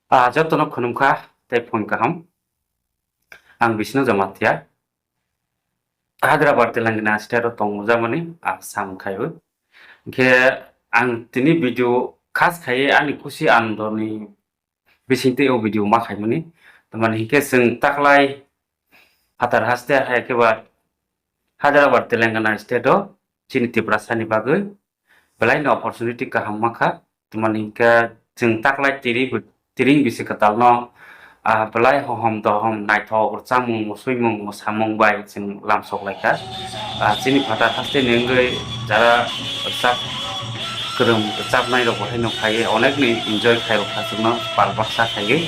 Jotono khunumkha tei phone kaham ang Vishnu Jamatia Hyderabad Telangana state o tongmujamani Assam khaibu ke ang tini video khas khai ani kusi andoni bisingte o video ma khaimani tamani ke sing taklai hatar haste hai ke ba Hyderabad Telangana state o Chini Tiprasa ni bagai belai no opportunity kaham makha tamani ke sing taklai Tring Bisi Kwtal no belai HOHOM DODOM naithok chamung musuimung musamung bai sing LAMSOK laika chini phata haste nengai jara chap kerem chap nai rok hai no khai onek ni enjoy khai rok khasno palbaksa khai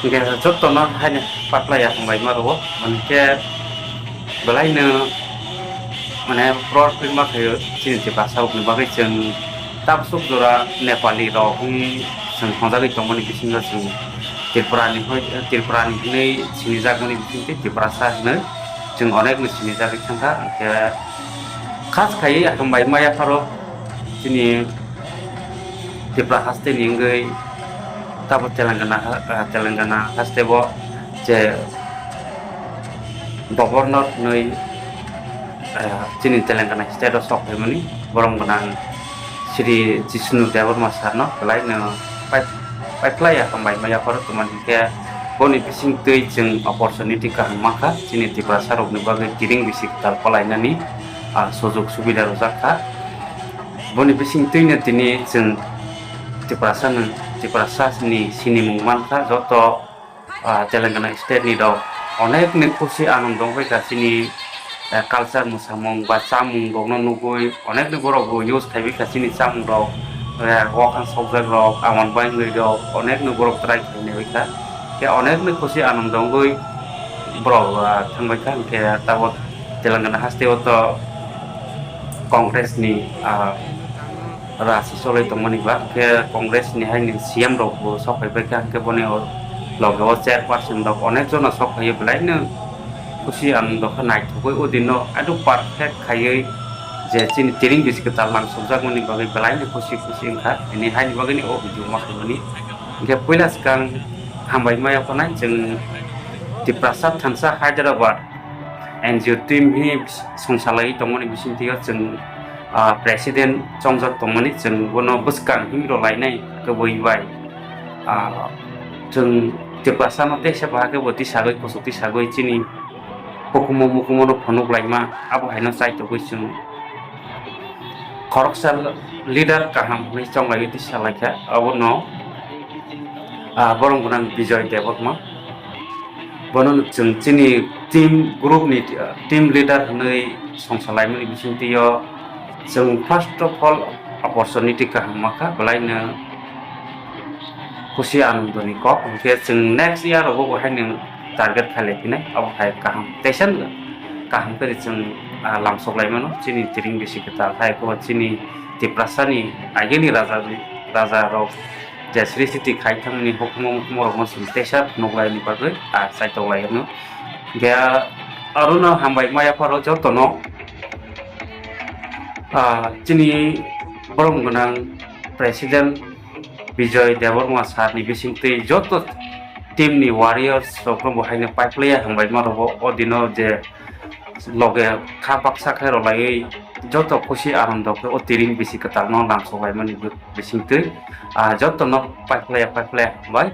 ge jotto no hai patla ya bai maro manke belai no mane pro film khai chini Tiprasa rok ni bagai jeng tapsuk jora Nepali rok sing khonjagi tongmani bisingo sing Tirprani nei sinijagoni bisingte Tiprasa hino jeng onek ni sinijagi thangka ke khas khai akambai maya pharo chini Tiprasa haste ningai tabo Telangana haste bo je governor nei chini Telangana state o sok hemani borom gonang Shri Jishnu Varma sarno belai no pai akambai maya pharo teman ke boni Bising Twi jeng opportunity kaham maka chini Tiprasa rok ni bagai Tring Bisi Kwtal palainani sojok subida rojaka boni Bising Twi ne tini jeng Tiprasa ni sini mungmanka joto Telangana state ni do onek ni kusi anondong bai ka sini culture musamung ba chamung rok no nugui onek ni borok go use khai ka sini chamung rok wakan sobjak rok amon bai ngui rok onek ni borok try khai bai ka ke onek ni kusi anondong goi borok thangbai ka ke tabo Telangana haste oto Congress ni rasi solai tongmani ba ke Congress ni hai ni CM rok bo sokai bai ka ke bone logo chairperson rok onek jono sokai belai no kusi anondong khanai thugoi odino adu perfect khai je chini Tring Bisi Kwtal langsojak mani bagai belai ni kusi engkha ini hai ni bagai ni o video ma khaimani ke poila skang hambai maya panai jeng Tiprasa thansa Hyderabad NGO team hi songsalai tongmani Bising Twi jeng president chongjak tongmani jeng bono buskang himro lainai keboi bai jeng Tiprasa no tesa bahage boti sagoi kosoti sagoi chini hukumo no phonuk laima abo haino chai to goisung khoroksal leader kaham ni chonglai ti salaika abo no borong gunang Bijoy Deborma bono jeng chini team group ni team leader nei songsalai mani Bising Twi jeng first of all opportunity kaham maka belai no kusi anondoni kok ke jeng next year abo haino target khale pinai abo hai kaham tesan kaham kari jeng LAMSOK laimano chini Tring Bisi Kwtal hai ko chini Tiprasa ni ageni raja rok Shri City khai thangni hukumo rok masing tesa noglai ni bagai saito laino ge aruna hambai maya pharo jotono chini borom gonang president Bijoy Deborma sar ni Bising Twi joto team ni warriors rok no haine paiplaya hambai maro odino je loge khapak sakhai ro lai joto kusi arondo ke o Tring Bisi Kwtal no LAMSOK laimani Bising Twi joto no paiplaya bai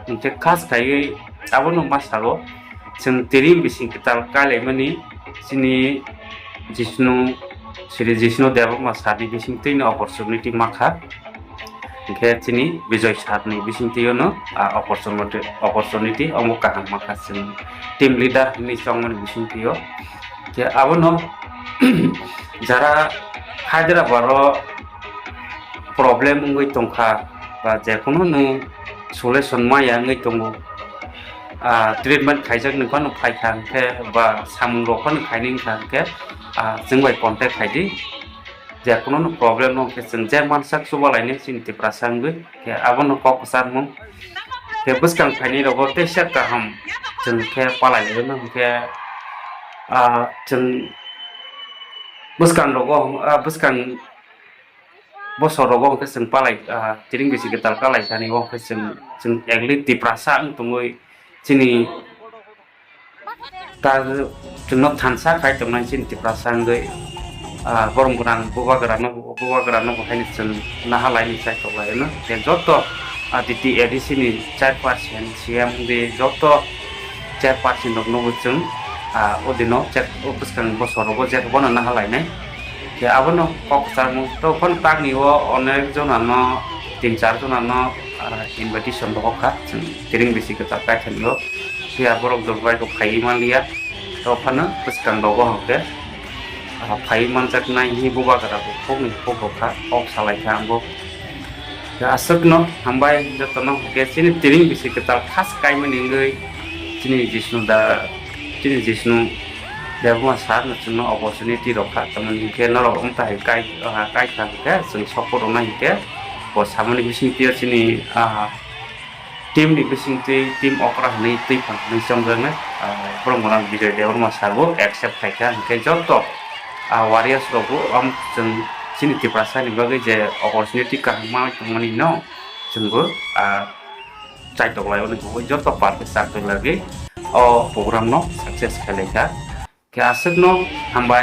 inte khas khai abono masago jeng Tring Bisi Kwtal kalaimani chini Shri Jishnu Deborma sari Bising Twi no opportunity makha ke chini Bijoy sarni Bising Twi no opportunity omo kaham makha jeng team leader ni chongmani Bising Twi ke abono jara Hyderabad ro problem ngoi tongkha ba je kono no solution maya ngoi tongo treatment khaijak ningkha no phaikha ke ba samung rok no khaining kha ke jengbai contact khaidi je kono no problem no ke jeng je mansak subalaini chini Tiprasa ngoi ke abono kok sarmung ke buskang khaini rogo tesa kaham jeng ke palai no ke jeng buskang rogo buskang bosor rogo ke jeng palai Tring Bisi Kwtal kalai kani wo ke jeng Chini Tiprasa tungui Chini ta chunno thansa kai tumnai Chini Tiprasa ngai borom gunang buwa gerano bahai chun nahalai ni sai toklai no then joto titi edisi ni 4% siam de joto 4% nok no chung odino cek opuskan bosoro je bono nahalai nai ke abono kok sarmu to kon tak ni wo onek jonano 3-4 jonano invitation boka Tring Bisi Kwtal kai thanyo sia borok dorbai ko khai man liya to phana puskan logo hoke khai man jak nai hi buba gara ko phong phoko kha ok salai kha ambo ya asuk no hambai jotono ke Chini Tring Bisi Kwtal khas kai man ingai Chini Jishnu Varma sar na chunno opportunity rokha tamani ke no rok umtai kai kha ke chung support nai ke bo samani Bising Twi Chini tim di Bising Twi tim okra ni tui phang ni songjang na promoran bijay Varma sarbo accept khai kha ke joto warriors rogo chung Chini Tiprasa ni bagai je opportunity ka ma tamani no chungbo chai toklai oni ko joto party sak lagi program no success khaleka ke asuk no hambai